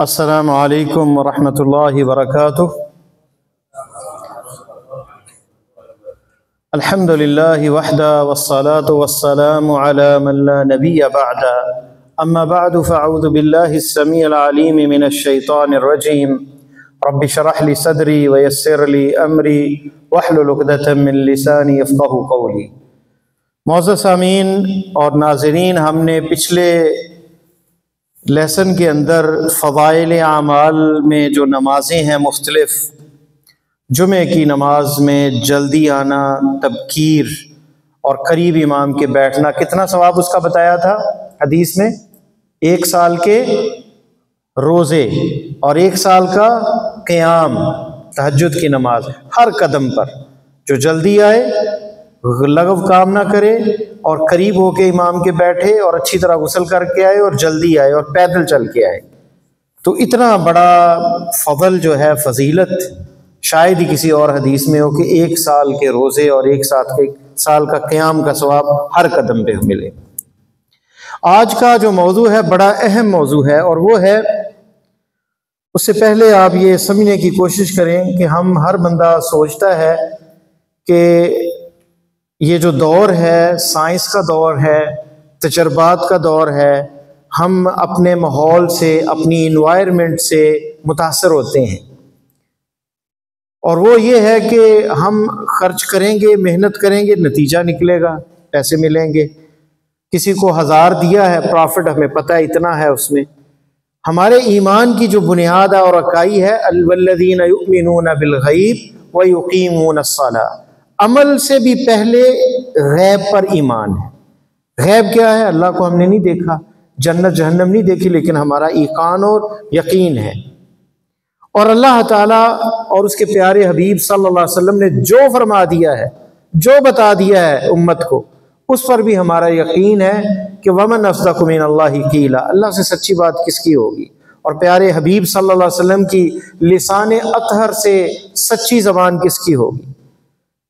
السلام علیکم ورحمۃ اللہ وبرکاتہ۔ الحمد للہ وحدہ والصلاة والسلام علی من لا نبی بعد، اما بعد فاعوذ باللہ السمیع العلیم من الشیطان الرجیم۔ رب اشرح لی صدری ویسر لی امری واحلل عقدۃ من لسانی یفقہوا قولی۔ معزز سامعین اور ناظرین، ہم نے پچھلے لیسن کے اندر فضائل اعمال میں جو نمازیں ہیں مختلف، جمعہ کی نماز میں جلدی آنا، تبکیر اور قریب امام کے بیٹھنا، کتنا ثواب اس کا بتایا تھا حدیث میں؟ 1 سال کے روزے اور 1 سال کا قیام، تہجد کی نماز، ہر قدم پر جو جلدی آئے، لغو کام نہ کرے اور قریب ہو کے امام کے بیٹھے اور اچھی طرح غسل کر کے آئے اور جلدی آئے اور پیدل چل کے آئے، تو اتنا بڑا فضل جو ہے، فضیلت شاید ہی کسی اور حدیث میں ہو کہ 1 سال کے روزے اور 1 سال کا قیام کا ثواب ہر قدم پہ ملے۔ آج کا جو موضوع ہے بڑا اہم موضوع ہے، اور وہ ہے، اس سے پہلے آپ یہ سمجھنے کی کوشش کریں کہ ہر بندہ سوچتا ہے کہ یہ جو دور ہے، سائنس کا دور ہے، تجربات کا دور ہے، ہم اپنے ماحول سے، اپنی انوائرمنٹ سے متاثر ہوتے ہیں، اور وہ یہ ہے کہ ہم خرچ کریں گے، محنت کریں گے، نتیجہ نکلے گا، پیسے ملیں گے۔ کسی کو 1000 دیا ہے، پرافٹ ہمیں پتہ ہے اتنا ہے اس میں۔ ہمارے ایمان کی جو بنیاد اور اکائی ہے، والذین یؤمنون بالغیب ویقیمون الصلاۃ، عمل سے بھی پہلے غیب پر ایمان ہے۔ غیب کیا ہے؟ اللہ کو ہم نے نہیں دیکھا، جنت جہنم نہیں دیکھی، لیکن ہمارا ایقان اور یقین ہے، اور اللہ تعالیٰ اور اس کے پیارے حبیب صلی اللہ علیہ وسلم نے جو فرما دیا ہے، جو بتا دیا ہے امت کو، اس پر بھی ہمارا یقین ہے کہ وَمَنْ أَصْدَقُ مِنَ اللَّهِ قِيلًا، اللہ سے سچی بات کس کی ہوگی، اور پیارے حبیب صلی اللہ علیہ وسلم کی لسان اطہر سے سچی زبان کس کی ہوگی۔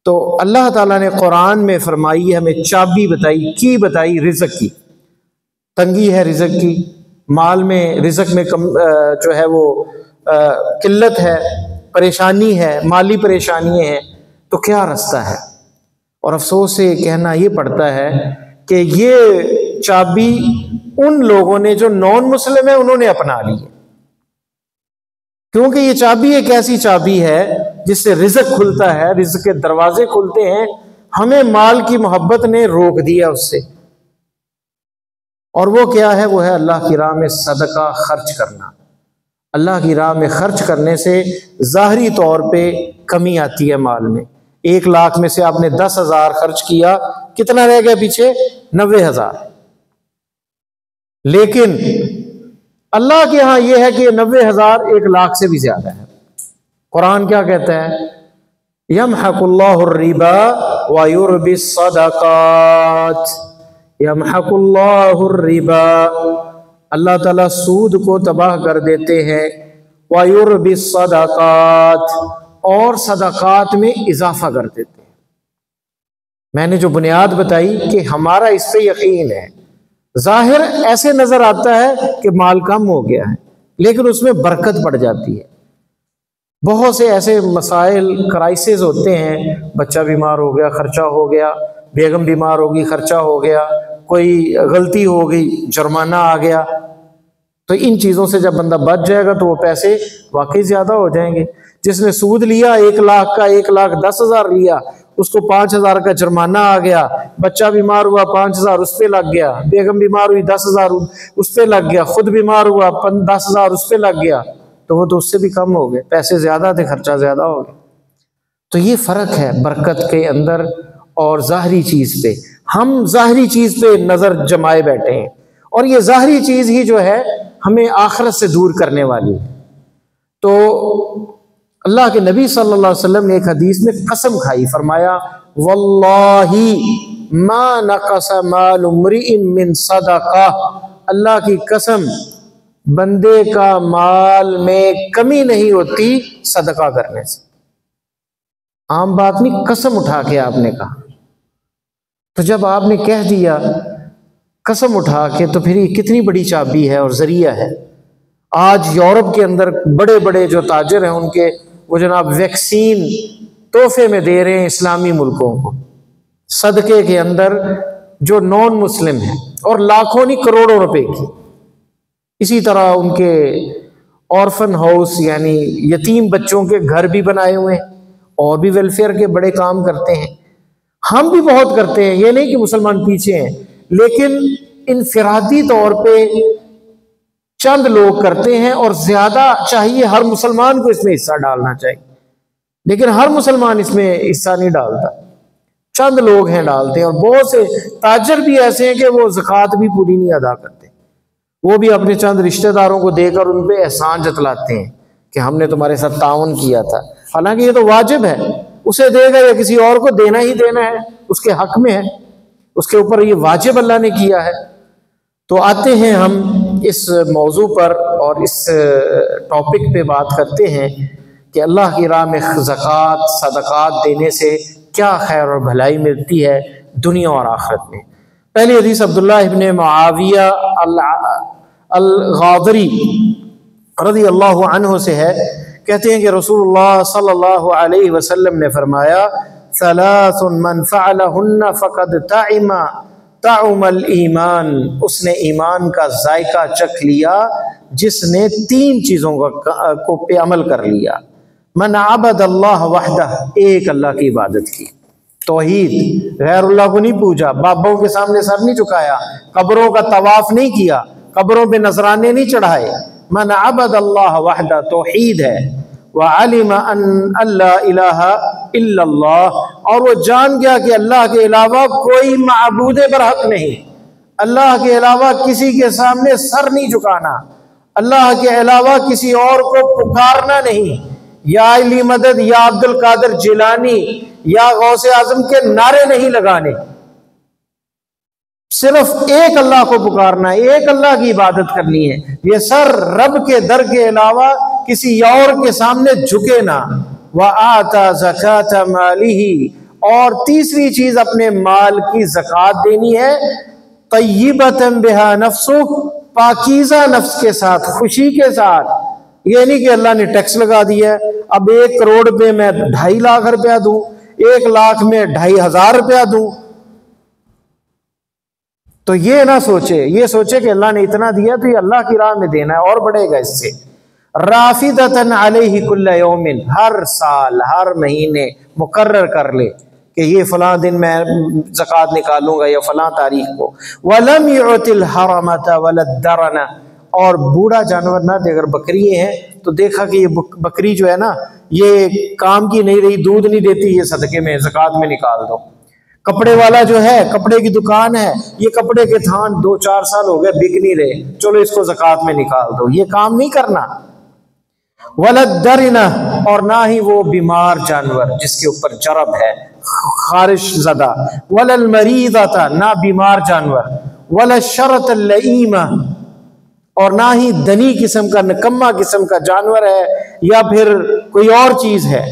تو اللہ تعالیٰ نے قرآن میں فرمائی، ہمیں چابی بتائی رزق کی۔ تنگی ہے رزق کی، مال میں، رزق میں جو ہے وہ قلت ہے، پریشانی ہے، مالی پریشانیاں ہیں، تو کیا رستہ ہے؟ اور افسوس سے کہنا یہ پڑتا ہے کہ یہ چابی ان لوگوں نے جو نان مسلم ہیں انہوں نے اپنا لی ہے، کیونکہ یہ چابی ایک ایسی چابی ہے جس سے رزق کھلتا ہے، رزق کے دروازے کھلتے ہیں۔ ہمیں مال کی محبت نے روک دیا اس سے، اور وہ کیا ہے؟ وہ ہے اللہ کی راہ میں صدقہ خرچ کرنا۔ اللہ کی راہ میں خرچ کرنے سے ظاہری طور پہ کمی آتی ہے مال میں۔ 1 لاکھ میں سے آپ نے 10,000 خرچ کیا، کتنا رہ گیا پیچھے؟ 90,000۔ لیکن اللہ کے ہاں یہ ہے کہ 90,000 1 لاکھ سے بھی زیادہ ہے۔ قرآن کیا کہتا ہے؟ یمحق اللہ الربا ویربی الصدقات، یمحق اللہ الربا، اللہ تعالیٰ سود کو تباہ کر دیتے ہیں، ویربی الصدقات، اور صدقات میں اضافہ کر دیتے ہیں۔ میں نے جو بنیاد بتائی کہ ہمارا اس پہ یقین ہے، ظاہر ایسے نظر آتا ہے کہ مال کم ہو گیا ہے، لیکن اس میں برکت پڑ جاتی ہے۔ بہت سے ایسے مسائل، کرائسز ہوتے ہیں، بچہ بیمار ہو گیا، خرچہ ہو گیا، بیگم بیمار ہوگی، خرچہ ہو گیا، کوئی غلطی ہو گئی، جرمانہ آ گیا، تو ان چیزوں سے جب بندہ بچ جائے گا تو وہ پیسے واقعی زیادہ ہو جائیں گے۔ جس نے سود لیا 1 لاکھ کا، 1,10,000 لیا، اس کو 5,000 کا جرمانہ آ گیا، بچہ بیمار ہوا 5,000 اس پہ لگ گیا، بیگم بیمار ہوئی 10,000 اس پہ لگ گیا، خود بیمار ہوا 10,000 اس پہ لگ گیا، تو وہ تو اس سے بھی کم ہو گئے، پیسے زیادہ تھے، خرچہ زیادہ ہو گیا۔ تو یہ فرق ہے برکت کے اندر اور ظاہری چیز پہ۔ ہم ظاہری چیز پہ نظر جمائے بیٹھے ہیں، اور یہ ظاہری چیز ہی جو ہے ہمیں آخرت سے دور کرنے والی ہے۔ تو اللہ کے نبی صلی اللہ علیہ وسلم نے ایک حدیث میں قسم کھائی، فرمایا واللہ ما نقص مال امرئ من صدقہ، اللہ کی قسم بندے کا مال میں کمی نہیں ہوتی صدقہ کرنے سے۔ عام بات نہیں، قسم اٹھا کے آپ نے کہا، تو جب آپ نے کہہ دیا قسم اٹھا کے، تو پھر یہ کتنی بڑی چابی ہے اور ذریعہ ہے۔ آج یورپ کے اندر بڑے بڑے جو تاجر ہیں ان کے وہ جناب ویکسین تحفے میں دے رہے ہیں اسلامی ملکوں کو، صدقے کے اندر جو نان مسلم ہیں، اور لاکھوں نہیں کروڑوں روپے کی۔ اسی طرح ان کے اورفن ہاؤس یعنی یتیم بچوں کے گھر بھی بنائے ہوئے ہیں، اور بھی ویلفیئر کے بڑے کام کرتے ہیں۔ ہم بھی بہت کرتے ہیں، یہ نہیں کہ مسلمان پیچھے ہیں، لیکن انفرادی طور پہ چند لوگ کرتے ہیں، اور زیادہ چاہیے ہر مسلمان کو اس میں حصہ ڈالنا چاہیے، لیکن ہر مسلمان اس میں حصہ نہیں ڈالتا، چند لوگ ہیں ڈالتے ہیں۔ اور بہت سے تاجر بھی ایسے ہیں کہ وہ زکوٰۃ بھی پوری نہیں ادا کرتے، وہ بھی اپنے چند رشتہ داروں کو دے کر ان پہ احسان جتلاتے ہیں کہ ہم نے تمہارے ساتھ تعاون کیا تھا، حالانکہ یہ تو واجب ہے، اسے دے گا یا کسی اور کو دینا ہی دینا ہے، اس کے حق میں ہے، اس کے اوپر یہ واجب اللہ نے کیا ہے۔ تو آتے ہیں ہم اس موضوع پر اور اس ٹاپک پہ بات کرتے ہیں کہ اللہ کی راہ میں زکوٰۃ صدقات دینے سے کیا خیر اور بھلائی ملتی ہے دنیا اور آخرت میں۔ پہلی حدیث عبداللہ ابن معاویہ الغاضری رضی اللہ عنہ سے ہے، کہتے ہیں کہ رسول اللہ صلی اللہ علیہ وسلم نے فرمایا ثلاث من فعلہن فقد طعم الایمان، اس نے ایمان کا ذائقہ چکھ لیا جس نے تین چیزوں کو پہ عمل کر لیا۔ من عبد اللہ وحدہ، ایک اللہ کی عبادت کی، توحید، غیر اللہ کو نہیں پوجا، بابوں کے سامنے سر نہیں جھکایا، قبروں کا طواف نہیں کیا، قبروں پہ نذرانے نہیں چڑھائے۔ من عبد اللہ وحدہ، توحید ہے۔ وعلم ان لا الہ الا اللہ، اور وہ جان گیا کہ اللہ کے علاوہ کوئی معبود برحق نہیں، اللہ کے علاوہ کسی کے سامنے سر نہیں جھکانا، اللہ کے علاوہ کسی اور کو پکارنا نہیں، یا علی مدد، یا عبد القادر جیلانی، یا غوث اعظم کے نعرے نہیں لگانے، صرف ایک اللہ کو پکارنا ہے، ایک اللہ کی عبادت کرنی ہے، یہ سر رب کے در کے علاوہ کسی اور کے سامنے جھکے نہ۔ وَآتَى زَكَاةَ مَالِهِ، اور تیسری چیز اپنے مال کی زکوٰۃ دینی ہے، طیبۃ بہا نفسہ، پاکیزہ نفس کے ساتھ، خوشی کے ساتھ۔ یہ نہیں کہ اللہ نے ٹیکس لگا دیا ہے، اب 1 کروڑ پہ میں 2.5 لاکھ روپیہ دوں، 1 لاکھ میں 2.5 روپیہ دوں، تو یہ نہ سوچے، یہ سوچے کہ اللہ نے اتنا دیا تو یہ اللہ کی راہ میں دینا ہے اور بڑھے گا اس سے۔ رافدۃ علیہ کل یوم، ہر سال ہر مہینے مقرر کر لے کہ یہ فلاں دن میں زکوٰۃ نکالوں گا یا فلاں تاریخ کو۔ ولم یعط الحرمۃ ولا الدرن، اور بوڑھا جانور نہ دے، اگر بکری ہیں تو دیکھا کہ یہ بکری جو ہے نا یہ کام کی نہیں رہی، دودھ نہیں دیتی، یہ صدقے میں زکوٰۃ میں نکال دو۔ کپڑے والا جو ہے، کپڑے کی دکان ہے، یہ کپڑے کے تھان 2-4 سال ہو گئے بک نہیں رہے، چلو اس کو زکوٰۃ میں نکال دو، یہ کام نہیں کرنا۔ وَلَدَّرِنَ، اور نہ ہی وہ بیمار جانور جس کے اوپر جرب ہے، خارش زدہ۔ وَلَلْمَرِيضَةَ، نہ بیمار جانور۔ وَلَشَّرَةَ اللَّئِيمَ، اور نہ ہی دنی قسم کا، نکما قسم کا جانور ہے یا پھر کوئی اور چیز ہے۔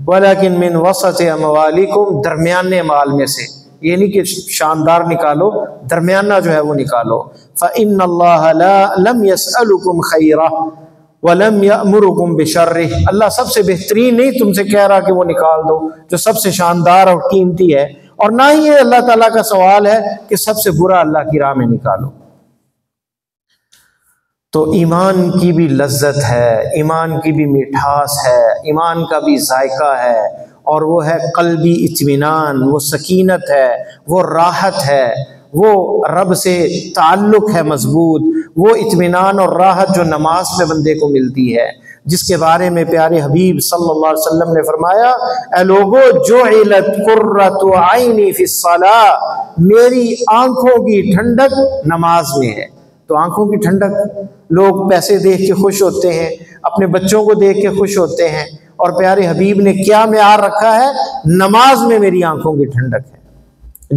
وَلَكِن مِّن وَسَطِ أَمْوَالِكُمْ، درمیانے مال میں سے، یہ نہیں کہ شاندار نکالو، درمیانہ جو ہے وہ نکالو۔ فَإِنَّ اللَّهَ لَمْ يَسْأَلُكُمْ خَيْرًا وَلَمْ يَأْمُرُكُمْ بِشَرِّهِ، اللہ سب سے بہترین نہیں تم سے کہہ رہا کہ وہ نکال دو جو سب سے شاندار اور قیمتی ہے، اور نہ ہی یہ اللہ تعالیٰ کا سوال ہے کہ سب سے برا اللہ کی راہ میں نکالو۔ تو ایمان کی بھی لذت ہے، ایمان کی بھی مٹھاس ہے، ایمان کا بھی ذائقہ ہے، اور وہ ہے قلبی اطمینان، وہ سکینت ہے، وہ راحت ہے، وہ رب سے تعلق ہے مضبوط، وہ اطمینان اور راحت جو نماز میں بندے کو ملتی ہے، جس کے بارے میں پیارے حبیب صلی اللہ علیہ وسلم نے فرمایا اے لوگو جعلت قرۃ عینی فی الصلاۃ، میری آنکھوں کی ٹھنڈک نماز میں ہے۔ تو آنکھوں کی ٹھنڈک، لوگ پیسے دیکھ کے خوش ہوتے ہیں، اپنے بچوں کو دیکھ کے خوش ہوتے ہیں، اور پیارے حبیب نے کیا معیار رکھا ہے؟ نماز میں میری آنکھوں کی ٹھنڈک ہے۔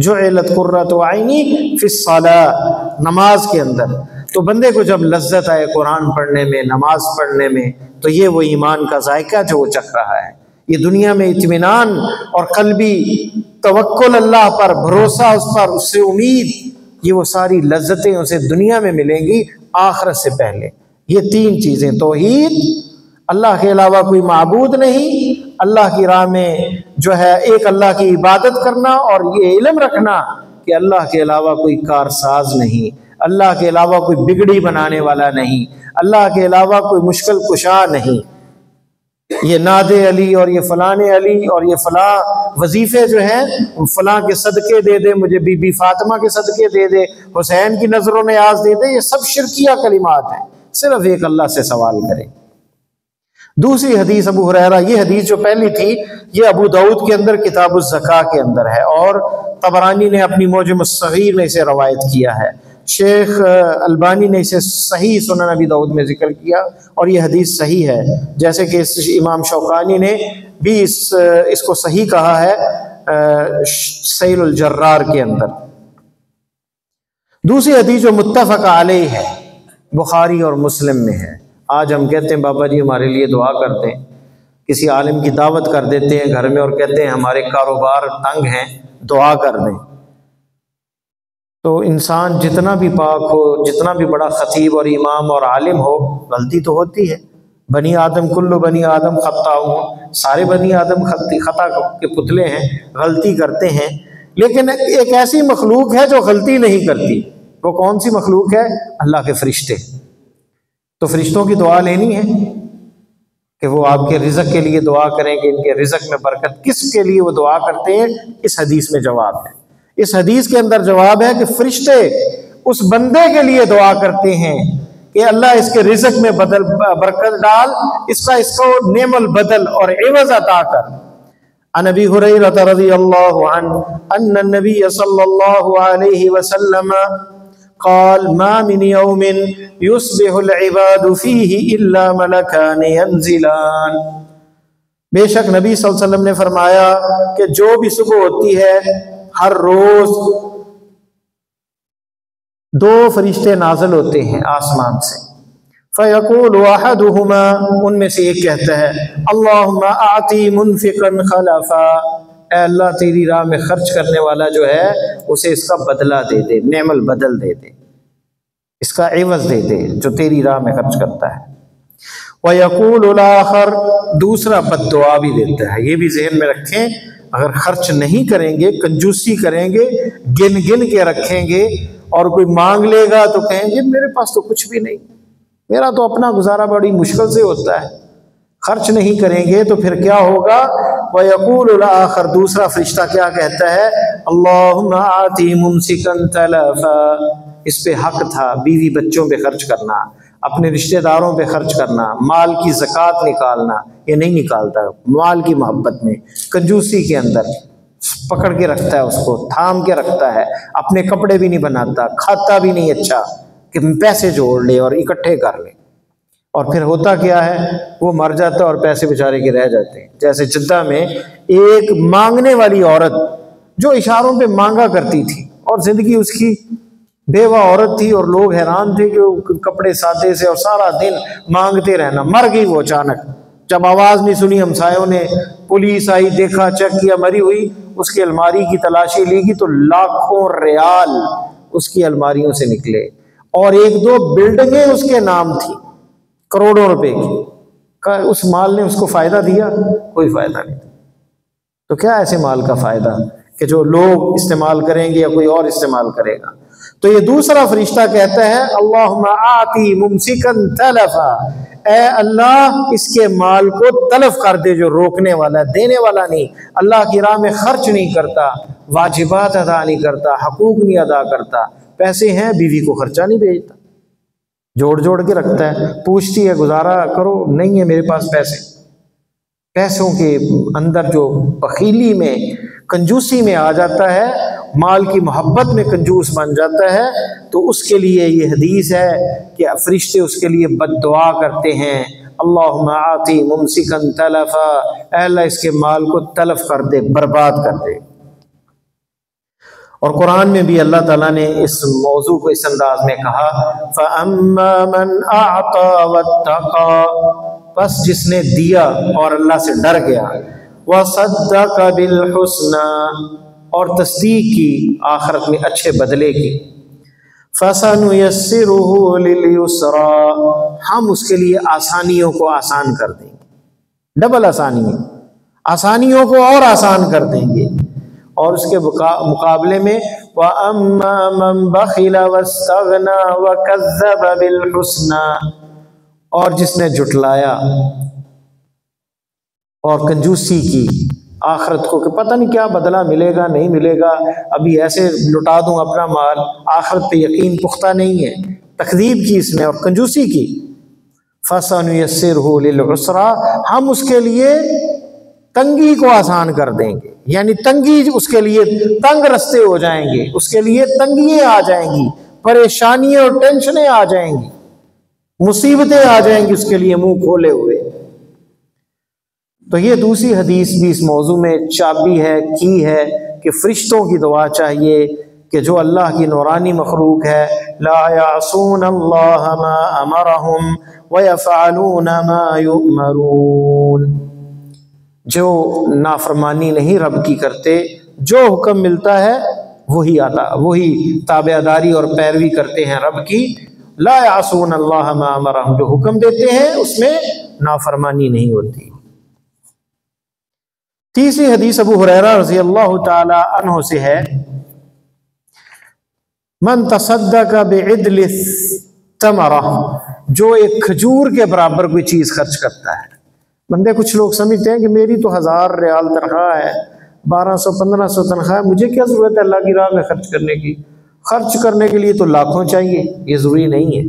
جعلت قرۃ عینی فی الصلاۃ، نماز کے اندر۔ تو بندے کو جب لذت آئے قرآن پڑھنے میں، نماز پڑھنے میں، تو یہ وہ ایمان کا ذائقہ جو وہ چکھ رہا ہے، یہ دنیا میں اطمینان اور قلبی توکل اللہ پر، بھروسہ اس پر، اس سے امید، یہ وہ ساری لذتیں اسے دنیا میں ملیں گی آخرت سے پہلے۔ یہ تین چیزیں، توحید، اللہ کے علاوہ کوئی معبود نہیں، اللہ کی راہ میں جو ہے ایک اللہ کی عبادت کرنا، اور یہ علم رکھنا کہ اللہ کے علاوہ کوئی کارساز نہیں، اللہ کے علاوہ کوئی بگڑی بنانے والا نہیں، اللہ کے علاوہ کوئی مشکل کشا نہیں۔ یہ ناد علی اور یہ فلاں علی اور یہ فلاں وظیفے جو ہیں فلاں کے صدقے دے دے، مجھے بی بی فاطمہ کے صدقے دے دے، حسین کی نظر و نیاز دے دے، یہ سب شرکیہ کلمات ہیں۔ صرف ایک اللہ سے سوال کریں۔ دوسری حدیث ابو ہریرہ، یہ حدیث جو پہلی تھی یہ ابو داؤد کے اندر کتاب الزکاہ کے اندر ہے، اور طبرانی نے اپنی معجم الصغیر میں اسے روایت کیا ہے، شیخ البانی نے اسے صحیح سنن ابی داؤد میں ذکر کیا، اور یہ حدیث صحیح ہے، جیسے کہ امام شوکانی نے بھی اس کو صحیح کہا ہے سیل الجرار کے اندر۔ دوسری حدیث جو متفق علیہ ہے، بخاری اور مسلم میں ہے۔ آج ہم کہتے ہیں بابا جی ہمارے لیے دعا کر دیں، کسی عالم کی دعوت کر دیتے ہیں گھر میں اور کہتے ہیں ہمارے کاروبار تنگ ہیں، دعا کر دیں۔ تو انسان جتنا بھی پاک ہو، جتنا بھی بڑا خطیب اور امام اور عالم ہو، غلطی تو ہوتی ہے۔ بنی آدم کلو بنی آدم خطاؤں، سارے بنی آدم خطا کے پتلے ہیں، غلطی کرتے ہیں، لیکن ایک ایسی مخلوق ہے جو غلطی نہیں کرتی۔ وہ کون سی مخلوق ہے؟ اللہ کے فرشتے۔ تو فرشتوں کی دعا لینی ہے کہ وہ آپ کے رزق کے لیے دعا کریں کہ ان کے رزق میں برکت۔ کس کے لیے وہ دعا کرتے ہیں؟ اس حدیث میں جواب ہے، اس حدیث کے اندر جواب ہے کہ فرشتے اس بندے کے لیے دعا کرتے ہیں کہ اللہ اس کے رزق میں برکت ڈال، اس کو نعم البدل اور عوض عطا کر۔ عن ابی ہریرہ رضی اللہ عنہ ان النبی صلی اللہ علیہ وسلم قال ما من يوم يصبح العباد فيه الا ملكان ينزلان۔ بے شک نبی صلی اللہ علیہ وسلم نے فرمایا کہ جو بھی صبح ہوتی ہے ہر روز دو فرشتے نازل ہوتے ہیں آسمان سے، فیقول احدهما، ان میں سے ایک کہتا ہے اللہم اعطی منفقا خلفا، اے اللہ تیری راہ میں خرچ کرنے والا جو ہے اسے اس کا بدلہ دے دے، نعم البدل دے دے، اس کا عوض دے دے جو تیری راہ میں خرچ کرتا ہے۔ وَيَقُولُ الْآخَرُ، دوسرا بد دعا بھی دیتا ہے۔ یہ بھی ذہن میں رکھیں، اگر خرچ نہیں کریں گے، کنجوسی کریں گے، گن گن کے رکھیں گے، اور کوئی مانگ لے گا تو کہیں گے میرے پاس تو کچھ بھی نہیں، میرا تو اپنا گزارا بڑی مشکل سے ہوتا ہے۔ خرچ نہیں کریں گے تو پھر کیا ہوگا؟ وَيَقُولُ الْآخَرُ، دوسرا فرشتہ کیا کہتا ہے؟ اللہم آتی ممسکا تلفا، اس پہ حق تھا بیوی بچوں پہ خرچ کرنا، اپنے رشتہ داروں پہ خرچ کرنا، مال کی زکوٰۃ نکالنا، یہ نہیں نکالتا، مال کی محبت میں، کنجوسی کے اندر پکڑ کے رکھتا ہے، اس کو تھام کے رکھتا ہے، اپنے کپڑے بھی نہیں بناتا، کھاتا بھی نہیں اچھا کہ پیسے جوڑ لے اور اکٹھے کر لے، اور پھر ہوتا کیا ہے؟ وہ مر جاتا ہے اور پیسے بیچارے کے رہ جاتے ہیں۔ جیسے جدہ میں ایک مانگنے والی عورت جو اشاروں پہ مانگا کرتی تھی اور زندگی اس کی بیوہ عورت تھی، اور لوگ حیران تھے کہ وہ کپڑے سادے سے اور سارا دن مانگتے رہنا، مر گئی وہ اچانک، جب آواز نہیں سنی ہمسایوں نے، پولیس آئی، دیکھا، چیک کیا، مری ہوئی، اس کی الماری کی تلاشی لی گئی تو لاکھوں ریال اس کی الماریوں سے نکلے، اور ایک دو بلڈنگیں اس کے نام تھی کروڑوں روپے کی۔ اس مال نے اس کو فائدہ دیا؟ کوئی فائدہ نہیں۔ تو کیا ایسے مال کا فائدہ کہ جو لوگ استعمال کریں گے یا کوئی اور استعمال کرے گا؟ تو یہ دوسرا فرشتہ کہتا ہے اللہم آتی ممسکا تلفا، اے اللہ اس کے مال کو تلف کر دے، جو روکنے والا ہے، دینے والا نہیں، اللہ کی راہ میں خرچ نہیں کرتا، واجبات ادا نہیں کرتا، حقوق نہیں ادا کرتا، پیسے ہیں بیوی کو خرچہ نہیں بھیجتا، جوڑ جوڑ کے رکھتا ہے، پوچھتی ہے گزارا کرو، نہیں ہے میرے پاس پیسے۔ پیسوں کے اندر جو بخیلی میں، کنجوسی میں آ جاتا ہے، مال کی محبت میں کنجوس بن جاتا ہے، تو اس کے لیے یہ حدیث ہے کہ فرشتے اس کے لیے بد دعا کرتے ہیں اللہم آتی ممسکا تلفا، اے اللہ اس کے مال کو تلف کر دے، برباد کر دے۔ اور قرآن میں بھی اللہ تعالیٰ نے اس موضوع کو اس انداز میں کہا فَأَمَّا مَنْ أَعْطَى وَاتَّقَى، بس جس نے دیا اور اللہ سے ڈر گیا، وَصَدَّقَ بِالْحُسْنَى، اور تصدیق کی آخرت میں اچھے بدلے کی، فَسَنُيَسِّرُهُ لِلْيُسْرَى، ہم اس کے لیے آسانیوں کو آسان کر دیں گے، ڈبل آسانیوں کو اور آسان کر دیں گے۔ اور اس کے مقابلے میں وَأَمَّا مَنْ بَخِلَ وَاسْتَغْنَى وَكَذَّبَ بِالْحُسْنَى، اور جس نے جھٹلایا اور کنجوسی کی آخرت کو کہ پتہ نہیں کیا بدلہ ملے گا نہیں ملے گا، ابھی ایسے لٹا دوں اپنا مال، آخرت پہ یقین پختہ نہیں ہے، تکذیب کی اس نے اور کنجوسی کی۔ فَسَنُيَسِّرُهُ لِلْعُسْرَى، ہم اس کے لیے تنگی کو آسان کر دیں گے، یعنی تنگی اس کے لیے تنگ رستے ہو جائیں گے، اس کے لیے تنگیاں آ جائیں گی، پریشانیاں اور ٹینشنیں آ جائیں گی، مصیبتیں آ جائیں گی اس کے لیے منہ کھولے ہوئے۔ تو یہ دوسری حدیث بھی اس موضوع میں چابی ہے، کی ہے کہ فرشتوں کی دعا چاہیے کہ جو اللہ کی نورانی مخلوق ہے، لا یعصون اللہ ما امرہم ویفعلون ما یؤمرون، جو نافرمانی نہیں رب کی کرتے، جو حکم ملتا ہے وہی تابعداری اور پیروی کرتے ہیں رب کی۔ لا یعصون اللہ ما امرہم، جو حکم دیتے ہیں اس میں نافرمانی نہیں ہوتی۔ تیسری حدیث ابو ہریرہ رضی اللہ تعالی عنہ سے ہے، من تصدق بعدل التمرہ، جو ایک کھجور کے برابر کوئی چیز خرچ کرتا ہے۔ بندے کچھ لوگ سمجھتے ہیں کہ میری تو 1000 ریال تنخواہ ہے، 1200 1500 تنخواہ ہے، مجھے کیا ضرورت ہے اللہ کی راہ میں خرچ کرنے کی؟ خرچ کرنے کے لیے تو لاکھوں چاہیے، یہ ضروری نہیں ہے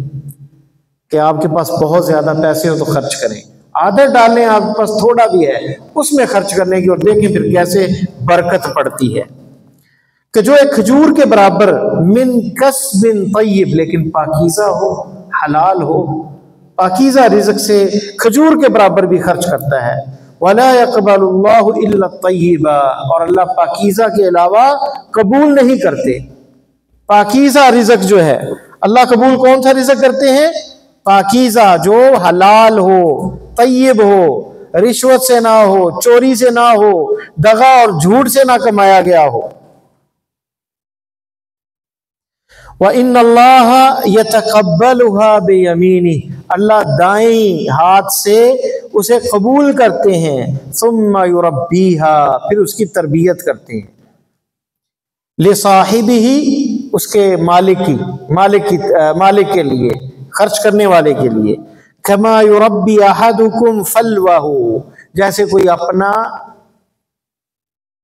کہ آپ کے پاس بہت زیادہ پیسے ہو تو خرچ کریں، عادت ڈالیں آپ کے پاس تھوڑا بھی ہے اس میں خرچ کرنے کی، اور دیکھیں پھر کیسے برکت پڑتی ہے۔ کہ جو ایک کھجور کے برابر من کسب طیب، لیکن پاکیزہ ہو، حلال ہو، پاکیزہ رزق سے کھجور کے برابر بھی خرچ کرتا ہے۔ وَلَا يَقْبَلُ اللَّهُ إِلَّا الطَّيِّبَ، اور اللہ پاکیزہ کے علاوہ قبول نہیں کرتے۔ پاکیزہ رزق جو ہے اللہ قبول کون سا رزق کرتے ہیں؟ پاکیزہ، جو حلال ہو، طیب ہو، رشوت سے نہ ہو، چوری سے نہ ہو، دغا اور جھوٹ سے نہ کمایا گیا ہو۔ وَإِنَّ اللَّهَ يَتَقَبَّلُهَا بِيَمِينِهِ، اللہ دائیں ہاتھ سے اسے قبول کرتے ہیں، ثُمَّ يُرَبِّيهَا، پھر اس کی تربیت کرتے ہیں، لِصَاحِبِهِ، اس کے مالک کے لیے، خرچ کرنے والے کے لیے، كَمَا يُرَبِّي أَحَدُكُمْ فَلْوَهُ، جیسے کوئی اپنا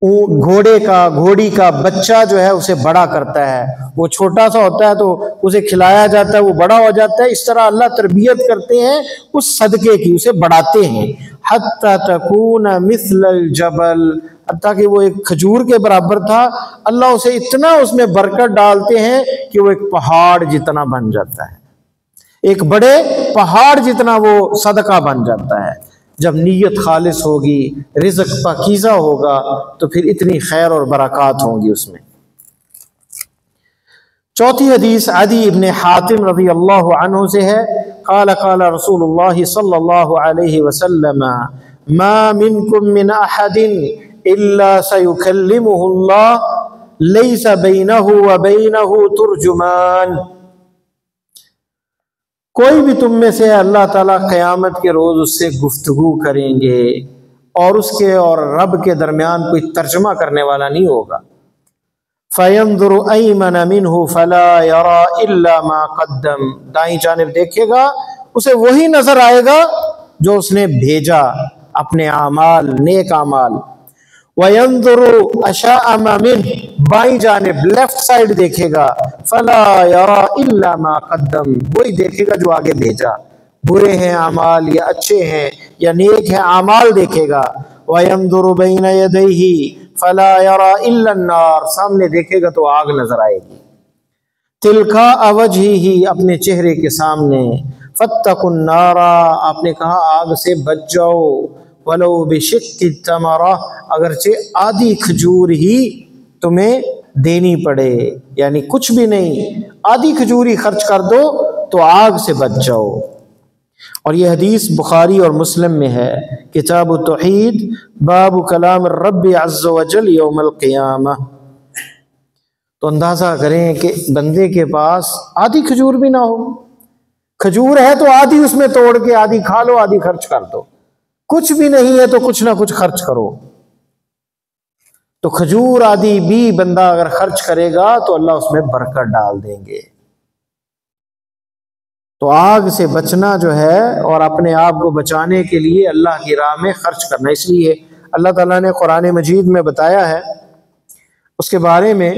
گھوڑی کا بچہ جو ہے اسے بڑا کرتا ہے، وہ چھوٹا سا ہوتا ہے تو اسے کھلایا جاتا ہے، وہ بڑا ہو جاتا ہے، اس طرح اللہ تربیت کرتے ہیں اس صدقے کی، اسے بڑھاتے ہیں، حتی تکون مثل الجبل، حتیٰ کہ وہ ایک کھجور کے برابر تھا، اللہ اسے اتنا اس میں برکت ڈالتے ہیں کہ وہ ایک پہاڑ جتنا بن جاتا ہے، ایک بڑے پہاڑ جتنا وہ صدقہ بن جاتا ہے۔ جب نیت خالص ہوگی، رزق پاکیزہ ہوگا تو پھر اتنی خیر اور برکات ہوں گی اس میں۔ چوتھی حدیث عدی ابن حاتم رضی اللہ عنہ سے ہے، قال قال رسول اللہ صلی اللہ علیہ وسلم ما منکم من احد الا سیکلمہ اللہ لیس بینہ وبینہ ترجمان، کوئی بھی تم میں سے اللہ تعالیٰ قیامت کے روز اس سے گفتگو کریں گے اور اس کے اور رب کے درمیان کوئی ترجمہ کرنے والا نہیں ہوگا۔ فَيَنْظُرُ أَيْمَنَ مِنْهُ فَلَا يَرَى إِلَّا مَا قَدَّمَ، دائیں جانب دیکھے گا اسے وہی نظر آئے گا جو اس نے بھیجا، اپنے اعمال، نیک اعمال۔ وَيَنْظُرُ أَشَأَمَ مِنْهُ، بائیں جانب لیفٹ سائڈ دیکھے گا، فَلَا يَرَى إِلَّا مَا قَدَّمَ، وہی دیکھے گا جو آگے بھیجا، برے ہیں اعمال یا اچھے ہیں یا نیک ہیں اعمال دیکھے گا۔ وَيَنْظُرُ بَيْنَ يَدَيْهِ فَلَا يَرَى إِلَّا النَّارِ، سامنے دیکھے گا تو آگ نظر آئے گی۔ تِلْقَاءَ وَجْهِهِ، اپنے چہرے کے سامنے، فَاتَّقُوا النَّارَ، آپ نے کہا آگ سے بچ جاؤ، وَلَوْ بِشِقِّ التَّمْرَةِ، اگرچہ آدھی کھجور ہی تمہیں دینی پڑے، یعنی کچھ بھی نہیں، آدھی کھجوری خرچ کر دو تو آگ سے بچ جاؤ۔ اور یہ حدیث بخاری اور مسلم میں ہے، کتاب التوحید، باب کلام الرب عز وجل یوم القیامہ۔ تو اندازہ کریں کہ بندے کے پاس آدھی کھجور بھی نہ ہو، کھجور ہے تو آدھی اس میں توڑ کے آدھی کھا لو، آدھی خرچ کر دو، کچھ بھی نہیں ہے تو کچھ نہ کچھ خرچ کرو۔ تو کھجور آدھی بھی بندہ اگر خرچ کرے گا تو اللہ اس میں برکت ڈال دیں گے۔ تو آگ سے بچنا جو ہے اور اپنے آپ کو بچانے کے لیے اللہ کی راہ میں خرچ کرنا، اس لیے اللہ تعالیٰ نے قرآن مجید میں بتایا ہے اس کے بارے میں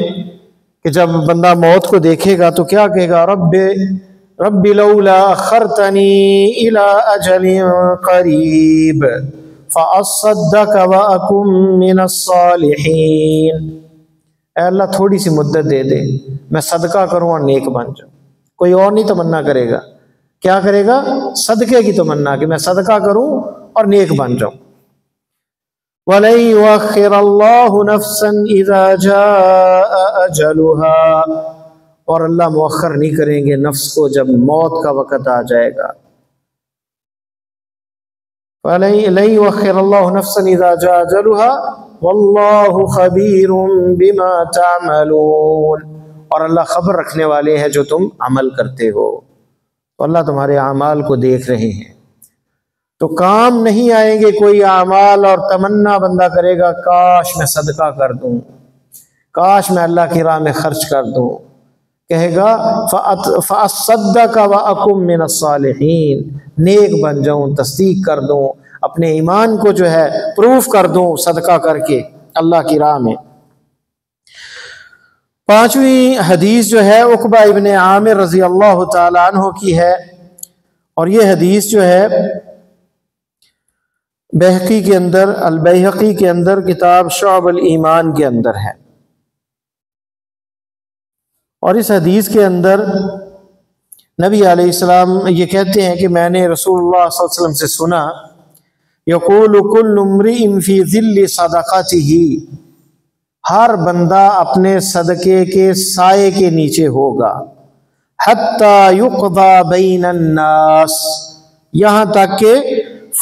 کہ جب بندہ موت کو دیکھے گا تو کیا کہے گا، رب لولا اخرتنی الی اجل قریب فاصدق واکن من الصالحین، اے اللہ تھوڑی سی مدت دے دے، میں صدقہ کروں اور نیک بن جاؤں۔ کوئی اور نہیں تمنا کرے گا، کیا کرے گا؟ صدقے کی تمنا کہ میں صدقہ کروں اور نیک بن جاؤں۔ وَلَن يُؤَخِّرَ اللَّهُ نَفْسًا إِذَا جَاءَ أَجَلُهَا، اور اللہ مؤخر نہیں کریں گے نفس کو جب موت کا وقت آ جائے گا۔ وَلَن يُؤَخِّرَ اللَّهُ نَفْسًا إِذَا جَاءَ أَجَلُهَا وَاللَّهُ خَبِيرٌ بِمَا تَعْمَلُونَ، اور اللہ خبر رکھنے والے ہیں جو تم عمل کرتے ہو، تو اللہ تمہارے اعمال کو دیکھ رہے ہیں۔ تو کام نہیں آئیں گے کوئی اعمال اور تمنا بندہ کرے گا کاش میں صدقہ کر دوں، کاش میں اللہ کی راہ میں خرچ کر دوں، کہے گا فَأَصَّدَّقَ وَأَكُن مِّنَ الصَّالِحِينَ، نیک بن جاؤں، تصدیق کر دوں، اپنے ایمان کو جو ہے پروف کر دوں صدقہ کر کے اللہ کی راہ میں۔ پانچویں حدیث جو ہے عقبہ ابن عامر رضی اللہ تعالی عنہ کی ہے، اور یہ حدیث جو ہے بہقی کے اندر، البیہقی کے اندر کتاب شعب الایمان کے اندر ہے۔ اور اس حدیث کے اندر نبی علیہ السلام یہ کہتے ہیں کہ میں نے رسول اللہ صلی اللہ علیہ وسلم سے سنا، یقول کل امرئ فی ظل صدقتہ، ہر بندہ اپنے صدقے کے سائے کے نیچے ہوگا، حتی یقضی بین الناس، یہاں تک کہ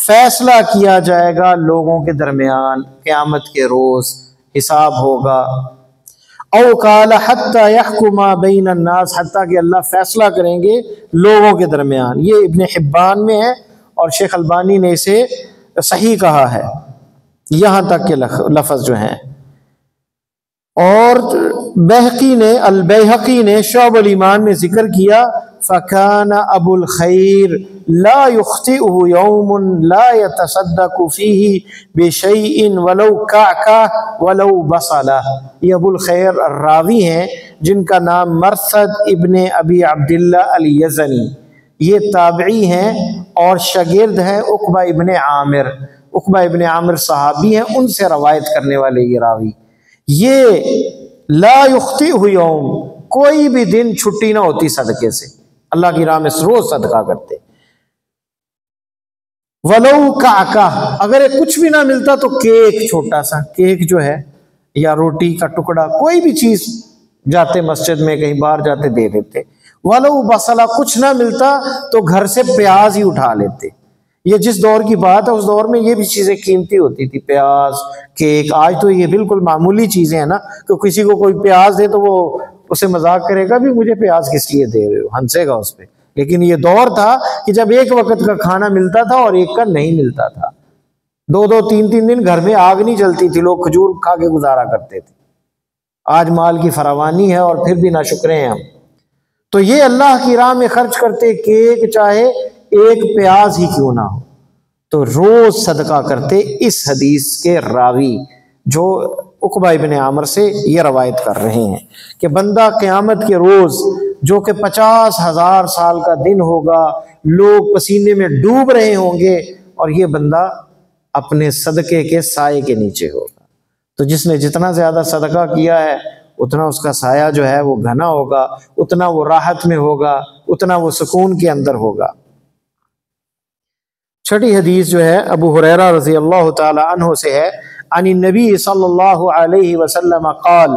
فیصلہ کیا جائے گا لوگوں کے درمیان، قیامت کے روز حساب ہوگا۔ او قال حتی یحکم بین الناس، حتیٰ کہ اللہ فیصلہ کریں گے لوگوں کے درمیان۔ یہ ابن حبان میں ہے اور شیخ البانی نے اسے صحیح کہا ہے، یہاں تک کے لفظ جو ہیں۔ اور بہقی نے، البیہقی نے شعب الایمان میں ذکر کیا، فَكَانَ أَبُو الْخَيْرِ لَا يُخْطِئُهُ يَوْمٌ لَا يَتَصَدَّقُ فِيهِ بِشَيْءٍ وَلَوْ كَعْكَةٍ وَلَوْ بَصَلَةٍ۔ یہ ابو الخیر الراوی ہیں جن کا نام مرثد ابن ابی عبداللہ الیزنی، یہ تابعی ہیں اور شاگرد ہیں عقبہ ابن عامر۔ عقبہ ابن عامر صحابی ہیں، ان سے روایت کرنے والے یہ راوی۔ یہ لا یخطئہ یوم، کوئی بھی دن چھٹی نہ ہوتی صدقے سے، اللہ کی راہ میں روز صدقہ کرتے۔ ولو کعکہ، اگر کچھ بھی نہ ملتا تو کیک، چھوٹا سا کیک جو ہے یا روٹی کا ٹکڑا، کوئی بھی چیز، جاتے مسجد میں کہیں باہر جاتے دے دیتے۔ ولو بصلہ، کچھ نہ ملتا تو گھر سے پیاز ہی اٹھا لیتے۔ یہ جس دور کی بات ہے اس دور میں یہ بھی چیزیں قیمتی ہوتی تھی، پیاز، کیک۔ آج تو یہ بالکل معمولی چیزیں ہیں نا، کہ کسی کو کوئی پیاز دے تو وہ اسے مذاق کرے گا بھی مجھے پیاز کس لیے دے رہے ہو، ہنسے گا اس پہ۔ لیکن یہ دور تھا کہ جب ایک وقت کا کھانا ملتا تھا اور ایک کا نہیں ملتا تھا، 2-2 3-3 دن گھر میں آگ نہیں جلتی تھی، لوگ کھجور کھا کے گزارا کرتے تھے۔ آج مال کی فراوانی ہے اور پھر بھی ناشکرے ہیں ہم۔ تو یہ اللہ کی راہ میں خرچ کرتے، کیک چاہے ایک پیاز ہی کیوں نہ ہو، تو روز صدقہ کرتے۔ اس حدیث کے راوی جو عقبہ ابن عامر سے یہ روایت کر رہے ہیں کہ بندہ قیامت کے روز جو کہ 50,000 سال کا دن ہوگا، لوگ پسینے میں ڈوب رہے ہوں گے، اور یہ بندہ اپنے صدقے کے سائے کے نیچے ہوگا۔ تو جس نے جتنا زیادہ صدقہ کیا ہے اتنا اس کا سایہ جو ہے وہ گھنا ہوگا، اتنا وہ راحت میں ہوگا، اتنا وہ سکون کے اندر ہوگا۔ چھٹی حدیث جو ہے ابو ہریرہ رضی اللہ تعالی عنہ سے ہے، عن النبی صلی اللہ علیہ وسلم قال،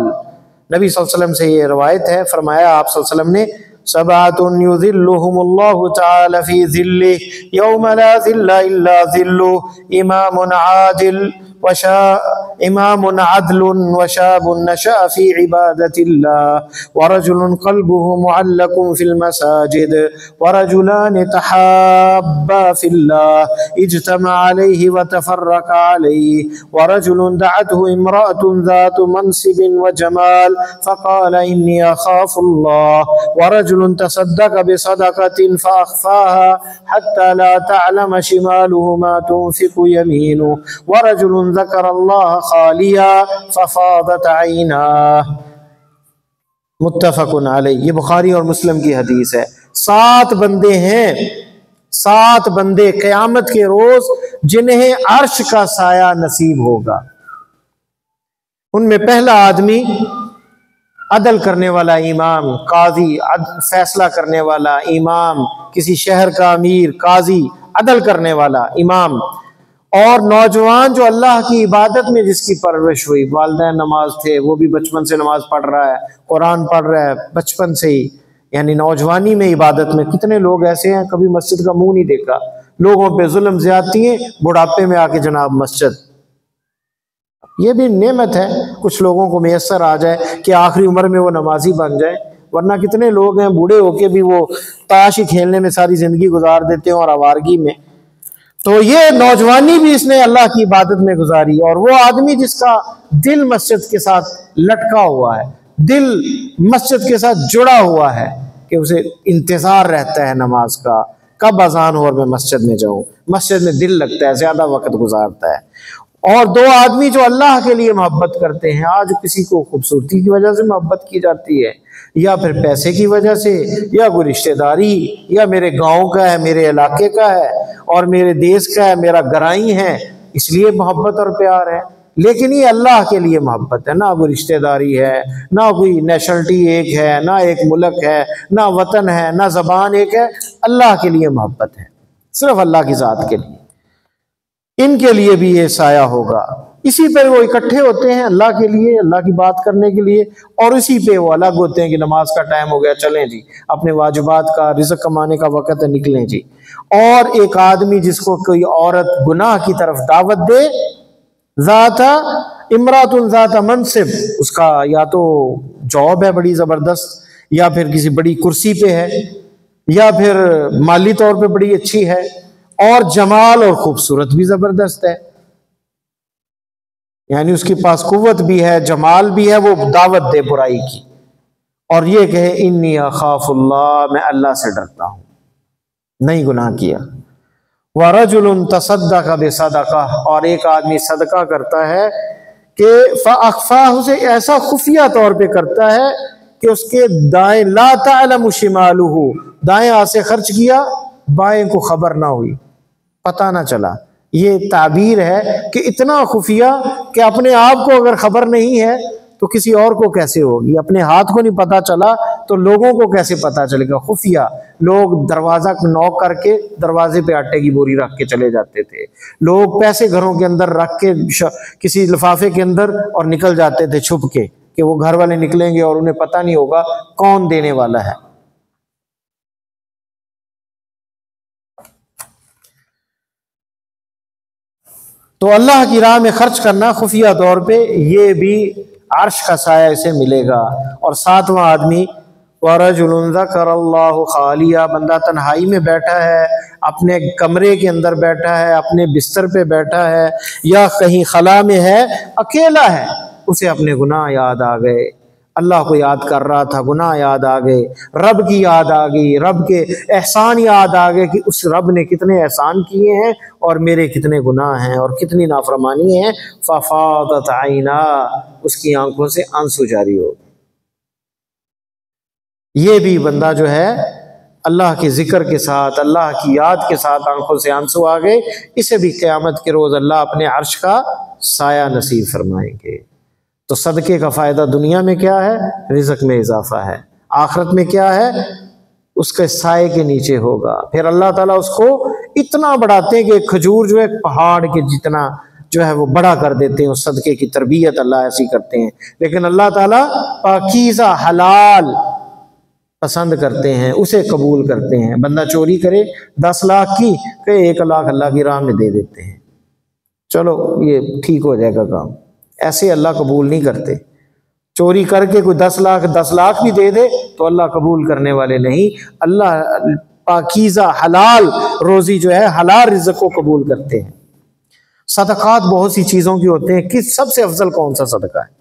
نبی صلی اللہ علیہ وسلم سے یہ روایت ہے، فرمایا آپ صلی اللہ علیہ وسلم نے، سبعۃ یظلهم اللہ تعالی فی ظلہ یوم لا ظل الا ظلہ، امام عادل إمام عدل وشاب نشأ في عبادة الله ورجل قلبه معلق في المساجد ورجلان تحابا في الله اجتمع عليه وتفرق عليه ورجل دعته امرأة ذات منصب وجمال فقال إني أخاف الله ورجل تصدق بصدقة فأخفاها حتى لا تعلم شماله ما تنفق يمينه ورجل ذكر الله خاليا ففاضت عيناه متفق علیہ۔ یہ بخاری اور مسلم کی حدیث ہے۔ 7 بندے ہیں، 7 بندے قیامت کے روز جنہیں عرش کا سایہ نصیب ہوگا۔ ان میں پہلا آدمی عدل کرنے والا امام، قاضی، فیصلہ کرنے والا امام، کسی شہر کا امیر، قاضی، عدل کرنے والا امام۔ اور نوجوان جو اللہ کی عبادت میں جس کی پرورش ہوئی، والدین نماز تھے، وہ بھی بچپن سے نماز پڑھ رہا ہے، قرآن پڑھ رہا ہے بچپن سے ہی، یعنی نوجوانی میں عبادت میں۔ کتنے لوگ ایسے ہیں کبھی مسجد کا منہ نہیں دیکھا، لوگوں پہ ظلم زیادتی ہیں، بڑھاپے میں آ کے جناب مسجد۔ یہ بھی نعمت ہے کچھ لوگوں کو میسر آ جائے کہ آخری عمر میں وہ نمازی بن جائے، ورنہ کتنے لوگ ہیں بوڑھے ہو کے بھی وہ تاش ہی کھیلنے میں ساری زندگی گزار دیتے ہیں اور آوارگی میں۔ تو یہ نوجوانی بھی اس نے اللہ کی عبادت میں گزاری، اور وہ آدمی جس کا دل مسجد کے ساتھ لٹکا ہوا ہے، دل مسجد کے ساتھ جڑا ہوا ہے، کہ اسے انتظار رہتا ہے نماز کا، کب اذان ہو اور میں مسجد میں جاؤں، مسجد میں دل لگتا ہے، زیادہ وقت گزارتا ہے۔ اور 2 آدمی جو اللہ کے لیے محبت کرتے ہیں، آج کسی کو خوبصورتی کی وجہ سے محبت کی جاتی ہے، یا پھر پیسے کی وجہ سے، یا کوئی رشتہ داری، یا میرے گاؤں کا ہے، میرے علاقے کا ہے، اور میرے دیس کا ہے، میرا گرائی ہے، اس لیے محبت اور پیار ہے۔ لیکن یہ اللہ کے لیے محبت ہے، نہ کوئی رشتہ داری ہے، نہ کوئی نیشنلٹی ایک ہے، نہ ایک ملک ہے، نہ وطن ہے، نہ زبان ایک ہے، اللہ کے لیے محبت ہے، صرف اللہ کی ذات کے لیے۔ ان کے لیے بھی یہ سایہ ہوگا، اسی پہ وہ اکٹھے ہوتے ہیں اللہ کے لیے، اللہ کی بات کرنے کے لیے، اور اسی پہ وہ الگ ہوتے ہیں کہ نماز کا ٹائم ہو گیا، چلیں جی اپنے واجبات کا، رزق کمانے کا وقت ہے، نکلیں جی۔ اور ایک آدمی جس کو کوئی عورت گناہ کی طرف دعوت دے، ذات امرات ذات منصب، اس کا یا تو جاب ہے بڑی زبردست، یا پھر کسی بڑی کرسی پہ ہے، یا پھر مالی طور پہ بڑی اچھی ہے، اور جمال اور خوبصورت بھی زبردست ہے، یعنی اس کے پاس قوت بھی ہے، جمال بھی ہے، وہ دعوت دے برائی کی، اور یہ کہے انی اخاف اللہ، میں اللہ سے ڈرتا ہوں، نہیں گناہ کیا۔ وَرَجُلٌ تَصَدَّقَ بِصَدَقَةٍ، اور ایک آدمی صدقہ کرتا ہے کہ فَأَخْفَاهُ، سے ایسا خفیہ طور پہ کرتا ہے کہ اس کے دائیں لا تعلم شمالہ، دائیں ہاتھ سے خرچ کیا، بائیں کو خبر نہ ہوئی، پتہ نہ چلا۔ یہ تعبیر ہے کہ اتنا خفیہ کہ اپنے آپ کو اگر خبر نہیں ہے تو کسی اور کو کیسے ہوگی، اپنے ہاتھ کو نہیں پتہ چلا تو لوگوں کو کیسے پتہ چلے گا۔ خفیہ لوگ دروازہ نوک کر کے دروازے پہ آٹے کی بوری رکھ کے چلے جاتے تھے، لوگ پیسے گھروں کے اندر رکھ کے کسی لفافے کے اندر اور نکل جاتے تھے چھپ کے، کہ وہ گھر والے نکلیں گے اور انہیں پتہ نہیں ہوگا کون دینے والا ہے۔ تو اللہ کی راہ میں خرچ کرنا خفیہ طور پہ، یہ بھی عرش کا سایہ اسے ملے گا۔ اور 7واں آدمی وَرَجُلٌ ذَكَرَ اللَّهُ خَالِيًا، بندہ تنہائی میں بیٹھا ہے، اپنے کمرے کے اندر بیٹھا ہے، اپنے بستر پہ بیٹھا ہے، یا کہیں خلا میں ہے، اکیلا ہے، اسے اپنے گناہ یاد آ گئے، اللہ کو یاد کر رہا تھا، گناہ یاد آ گئے، رب کی یاد آ گئی، رب کے احسان یاد آ گئے کہ اس رب نے کتنے احسان کیے ہیں اور میرے کتنے گناہ ہیں اور کتنی نافرمانی ہیں۔ فَفَاضَتْ عَيْنَاهُ، اس کی آنکھوں سے آنسو جاری ہو۔ یہ بھی بندہ جو ہے اللہ کے ذکر کے ساتھ، اللہ کی یاد کے ساتھ آنکھوں سے آنسو آ گئے، اسے بھی قیامت کے روز اللہ اپنے عرش کا سایہ نصیب فرمائیں گے۔ تو صدقے کا فائدہ دنیا میں کیا ہے؟ رزق میں اضافہ ہے، آخرت میں کیا ہے؟ اس کے سائے کے نیچے ہوگا۔ پھر اللہ تعالیٰ اس کو اتنا بڑھاتے ہیں کہ کھجور جو ہے پہاڑ کے جتنا جو ہے وہ بڑا کر دیتے ہیں، اس صدقے کی تربیت اللہ ایسی کرتے ہیں۔ لیکن اللہ تعالیٰ پاکیزہ حلال پسند کرتے ہیں، اسے قبول کرتے ہیں۔ بندہ چوری کرے 10 لاکھ کی، کہ 1 لاکھ اللہ کی راہ میں دے دیتے ہیں، چلو یہ ٹھیک ہو جائے گا کام. ایسے اللہ قبول نہیں کرتے. چوری کر کے کوئی 10 لاکھ بھی دے دے تو اللہ قبول کرنے والے نہیں. اللہ پاکیزہ حلال روزی جو ہے، حلال رزق کو قبول کرتے ہیں. صدقات بہت سی چیزوں کی ہوتے ہیں، کس سب سے افضل کون سا صدقہ ہے؟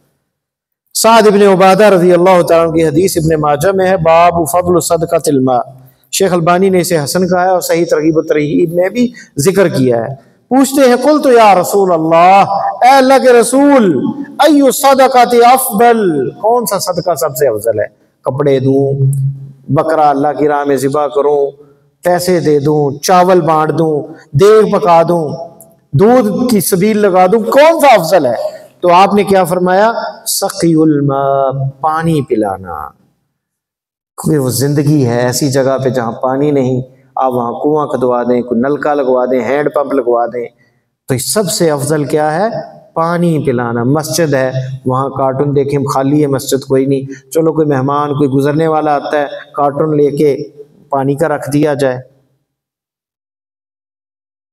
سعد ابن عبادہ رضی اللہ تعالیٰ عنہ کی حدیث ابن ماجہ میں ہے، باب فضل صدقۃ الماء. شیخ البانی نے اسے حسن کہا ہے اور صحیح ترغیب و ترہیب میں بھی ذکر کیا ہے. پوچھتے ہیں قلت یا رسول اللہ، اے اللہ کے رسول، ای الصدقۃ افضل، کون سا صدقہ سب سے افضل ہے؟ کپڑے دوں، بکرا اللہ کی راہ میں ذبح کروں، پیسے دے دوں، چاول بانٹ دوں، دیگ پکا دوں، دودھ کی سبیل لگا دوں، کون سا افضل ہے؟ تو آپ نے کیا فرمایا؟ سقی الماء، پانی پلانا. کیونکہ وہ زندگی ہے. ایسی جگہ پہ جہاں پانی نہیں، آپ وہاں کنواں کھدوا دیں، کوئی نلکا لگوا دیں، ہینڈ پمپ لگوا دیں. تو سب سے افضل کیا ہے؟ پانی پلانا. مسجد ہے، وہاں کارٹون دیکھیں خالی ہے مسجد، کوئی نہیں، چلو کوئی مہمان کوئی گزرنے والا آتا ہے، کارٹون لے کے پانی کا رکھ دیا جائے،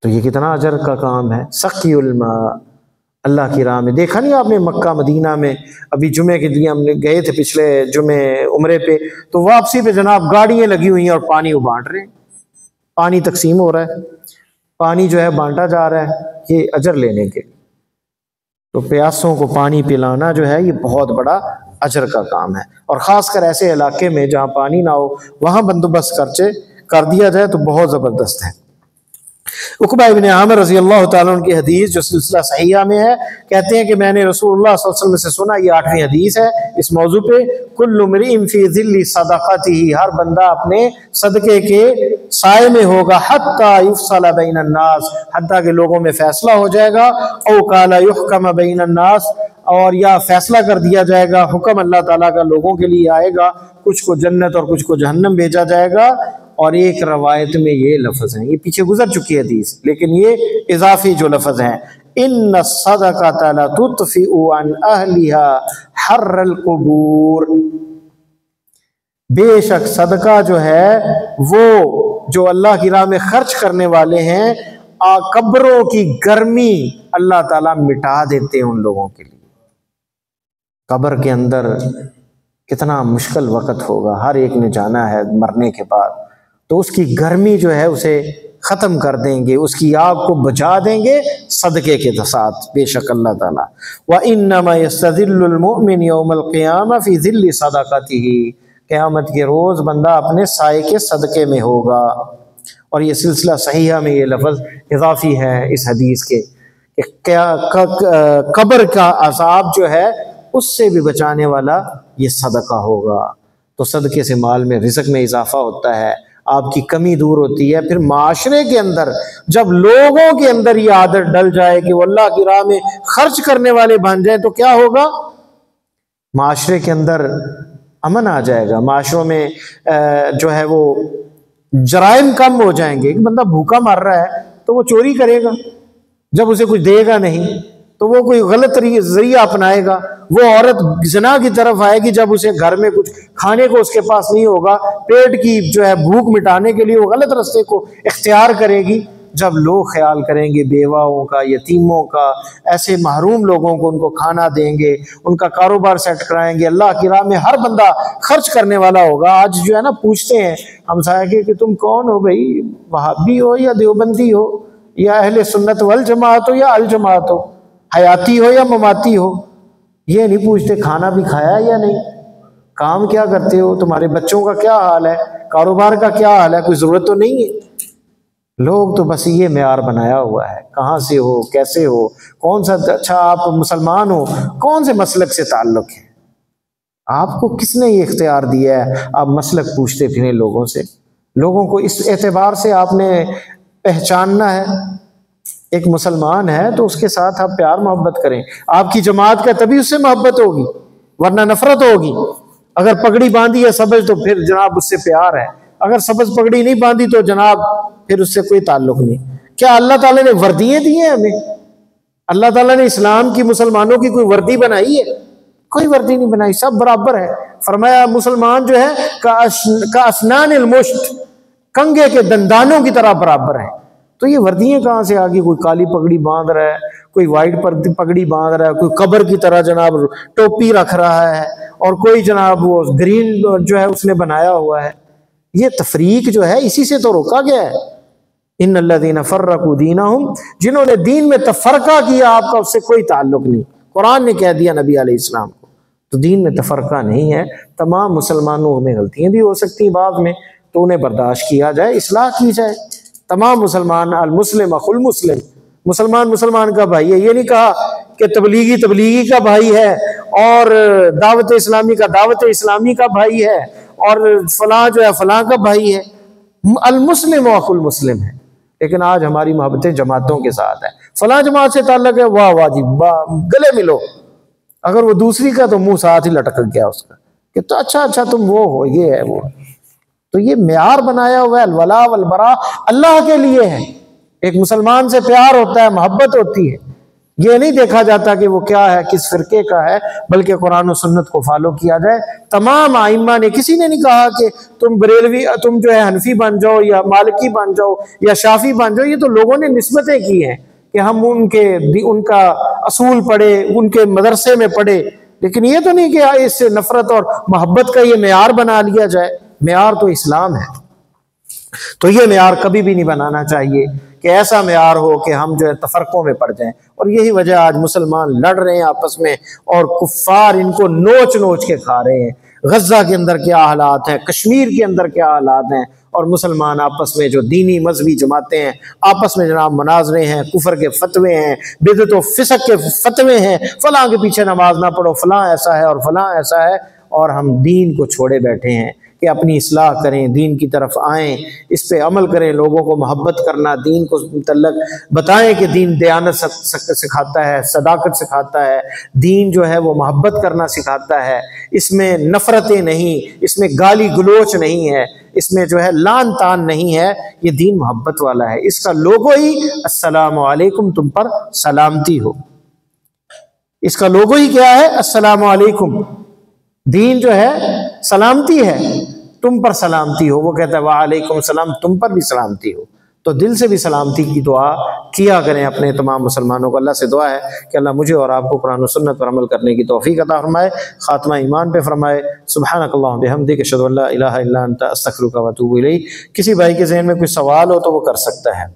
تو یہ کتنا اجر کا کام ہے. سقی الماء، اللہ کی راہ میں. دیکھا نہیں آپ نے مکہ مدینہ میں؟ ابھی جمعے کے لیے ہم گئے تھے پچھلے جمعے عمرے پہ، تو واپسی پہ جناب گاڑیاں لگی ہوئی ہیں اور پانی وہ بانٹ رہے ہیں، پانی تقسیم ہو رہا ہے، پانی جو ہے بانٹا جا رہا ہے یہ اجر لینے کے. تو پیاسوں کو پانی پلانا جو ہے یہ بہت بڑا اجر کا کام ہے. اور خاص کر ایسے علاقے میں جہاں پانی نہ ہو وہاں بندوبست کر دیا جائے تو بہت زبردست ہے. عقبہ ابن عامر رضی اللہ تعالیٰ عنہ کی حدیث جو سلسلہ صحیحہ میں ہے، کہتے ہیں کہ میں نے رسول اللہ صلی اللہ علیہ وسلم سے سنا، یہ 8ویں حدیث ہے اس موضوع پہ، کل امرئ فی ظل صدقتہ، ہر بندہ اپنے صدقے کے سائے میں ہوگا، حتی یفصل بین الناس، حتیٰ کہ لوگوں میں فیصلہ ہو جائے گا، او قال یحکم بین الناس، اور یا فیصلہ کر دیا جائے گا، حکم اللہ تعالیٰ کا لوگوں کے لیے آئے گا، کچھ کو جنت اور کچھ کو جہنم بھیجا جائے گا. اور ایک روایت میں یہ لفظ ہیں، یہ پیچھے گزر چکی حدیث لیکن یہ اضافی جو لفظ ہیں، ان الصدقۃ لتطفئ عن اہلها حر القبور، بے شک صدقہ جو ہے وہ جو اللہ کی راہ میں خرچ کرنے والے ہیں، قبروں کی گرمی اللہ تعالیٰ مٹا دیتے ہیں ان لوگوں کے لیے. قبر کے اندر کتنا مشکل وقت ہوگا، ہر ایک نے جانا ہے مرنے کے بعد، تو اس کی گرمی جو ہے اسے ختم کر دیں گے، اس کی آگ کو بجھا دیں گے صدقے کے ساتھ. بے شک اللہ تعالیٰ وَإِنَّمَا يَسْتَذِلُّ الْمُؤْمِنِ يَوْمَ الْقِيَامَةِ فِي ظِلِّ صَدَقَتِهِ، قیامت کے روز بندہ اپنے سائے کے صدقے میں ہوگا. اور یہ سلسلہ صحیحہ میں یہ لفظ اضافی ہے اس حدیث کے کہ قبر کا عذاب جو ہے اس سے بھی بچانے والا یہ صدقہ ہوگا. تو صدقے سے مال میں رزق میں اضافہ ہوتا ہے، آپ کی کمی دور ہوتی ہے. پھر معاشرے کے اندر جب لوگوں کے اندر یہ عادت ڈل جائے کہ وہ اللہ کی راہ میں خرچ کرنے والے بن جائیں تو کیا ہوگا؟ معاشرے کے اندر امن آ جائے گا، معاشروں میں جو ہے وہ جرائم کم ہو جائیں گے. ایک بندہ بھوکا مر رہا ہے تو وہ چوری کرے گا، جب اسے کچھ دے گا نہیں تو وہ کوئی غلط ذریعہ اپنائے گا. وہ عورت زنا کی طرف آئے گی جب اسے گھر میں کچھ کھانے کو اس کے پاس نہیں ہوگا، پیٹ کی جو ہے بھوک مٹانے کے لیے وہ غلط راستے کو اختیار کرے گی. جب لوگ خیال کریں گے بیواؤں کا، یتیموں کا، ایسے محروم لوگوں کو ان کو کھانا دیں گے، ان کا کاروبار سیٹ کرائیں گے، اللہ کی راہ میں ہر بندہ خرچ کرنے والا ہوگا. آج جو ہے نا پوچھتے ہیں ہمسائے کے کہ تم کون ہو بھائی، وہابی ہو یا دیوبندی ہو یا اہل سنت والجماعت ہو یا الجماعت ہو، حیاتی ہو یا مماتی ہو. یہ نہیں پوچھتے کھانا بھی کھایا یا نہیں، کام کیا کرتے ہو، تمہارے بچوں کا کیا حال ہے، کاروبار کا کیا حال ہے، کوئی ضرورت تو نہیں ہے. لوگ تو بس یہ معیار بنایا ہوا ہے، کہاں سے ہو، کیسے ہو، کون سا، اچھا آپ مسلمان ہو، کون سے مسلک سے تعلق ہے. آپ کو کس نے یہ اختیار دیا ہے آپ مسلک پوچھتے پھریں لوگوں سے؟ لوگوں کو اس اعتبار سے آپ نے پہچاننا ہے. ایک مسلمان ہے تو اس کے ساتھ آپ پیار محبت کریں. آپ کی جماعت کا تبھی اس سے محبت ہوگی ورنہ نفرت ہوگی. اگر پگڑی باندھی ہے سبز تو پھر جناب اس سے پیار ہے، اگر سبز پگڑی نہیں باندھی تو جناب پھر اس سے کوئی تعلق نہیں. کیا اللہ تعالیٰ نے وردیاں دی ہیں ہمیں؟ اللہ تعالیٰ نے اسلام کی مسلمانوں کی کوئی وردی بنائی ہے؟ کوئی وردی نہیں بنائی، سب برابر ہے. فرمایا مسلمان جو ہے کا اسنان المشت، کنگے کے دندانوں کی طرح برابر ہے. تو یہ وردیاں کہاں سے آگی؟ کوئی کالی پگڑی باندھ رہا ہے، کوئی وائٹ پگڑی باندھ رہا ہے، کوئی قبر کی طرح جناب ٹوپی رکھ رہا ہے، اور کوئی جناب وہ گرین جو ہے اس نے بنایا ہوا ہے۔ یہ تفریق جو ہے اسی سے تو روکا گیا ہے۔ ان الذین فرقوا دینہم، جنہوں نے دین میں تفرقہ کیا، آپ کا اس سے کوئی تعلق نہیں۔ قرآن نے کہہ دیا نبی علیہ السلام کو، تو دین میں تفرقہ نہیں ہے۔ تمام مسلمانوں میں غلطیاں بھی ہو سکتی ہیں بعد میں، تو انہیں برداشت کیا جائے، اصلاح کی جائے۔ تمام مسلمان المسلم اخو المسلم، مسلمان مسلمان کا بھائی ہے۔ یہ نہیں کہا کہ تبلیغی کا بھائی ہے، اور دعوت اسلامی کا دعوت اسلامی کا بھائی ہے، اور فلاں جو ہے فلاں کا بھائی ہے۔ المسلم اخو المسلم ہے۔ لیکن آج ہماری محبتیں جماعتوں کے ساتھ ہیں، فلاں جماعت سے تعلق ہے، واہ واہ جی گلے ملو، اگر وہ دوسری کا تو منہ ساتھ ہی لٹک گیا اس کا، کہ تو اچھا تم وہ ہو، یہ ہے وہ۔ تو یہ معیار بنایا ہوا ہے، الولاء والبراء اللہ کے لیے ہے۔ ایک مسلمان سے پیار ہوتا ہے، محبت ہوتی ہے، یہ نہیں دیکھا جاتا کہ وہ کیا ہے، کس فرقے کا ہے، بلکہ قرآن و سنت کو فالو کیا جائے۔ تمام ائمہ نے، کسی نے نہیں کہا کہ تم بریلوی، تم جو ہے حنفی بن جاؤ یا مالکی بن جاؤ یا شافعی بن جاؤ۔ یہ تو لوگوں نے نسبتیں کی ہیں کہ ہم ان کا اصول پڑھے، ان کے مدرسے میں پڑھے، لیکن یہ تو نہیں کہ اس سے نفرت اور محبت کا یہ معیار بنا لیا جائے۔ معیار تو اسلام ہے، تو یہ معیار کبھی بھی نہیں بنانا چاہیے کہ ایسا معیار ہو کہ ہم جو ہے تفرقوں میں پڑ جائیں۔ اور یہی وجہ آج مسلمان لڑ رہے ہیں آپس میں، اور کفار ان کو نوچ کے کھا رہے ہیں۔ غزہ کے اندر کیا حالات ہیں، کشمیر کے اندر کیا حالات ہیں، اور مسلمان آپس میں جو دینی مذہبی جماعتیں ہیں آپس میں جناب مناظرے ہیں، کفر کے فتوے ہیں، بدعت و فسق کے فتوے ہیں، فلاں کے پیچھے نماز نہ پڑھو، فلاں ایسا ہے اور فلاں ایسا ہے، اور ہم دین کو چھوڑے بیٹھے ہیں کہ اپنی اصلاح کریں، دین کی طرف آئیں، اس پہ عمل کریں، لوگوں کو محبت کرنا، دین کو متعلق بتائیں کہ دین دیانت سکھاتا ہے، صداقت سکھاتا ہے، دین جو ہے وہ محبت کرنا سکھاتا ہے، اس میں نفرتیں نہیں، اس میں گالی گلوچ نہیں ہے، اس میں جو ہے لان تان نہیں ہے، یہ دین محبت والا ہے۔ اس کا لوگو ہی السلام علیکم، تم پر سلامتی ہو۔ اس کا لوگو ہی کیا ہے؟ السلام علیکم۔ دین جو ہے سلامتی ہے، تم پر سلامتی ہو۔ وہ کہتا ہے وعلیکم السلام، تم پر بھی سلامتی ہو۔ تو دل سے بھی سلامتی کی دعا کیا کریں اپنے تمام مسلمانوں کو۔ اللہ سے دعا ہے کہ اللہ مجھے اور آپ کو قرآن و سنت پر عمل کرنے کی توفیق عطا فرمائے، خاتمہ ایمان پہ فرمائے۔ سبحانک اللہم بحمدک، اشہد ان لا الہ الا انت، استغفرک و اتوب الیک۔ کسی بھائی کے ذہن میں کوئی سوال ہو تو وہ کر سکتا ہے۔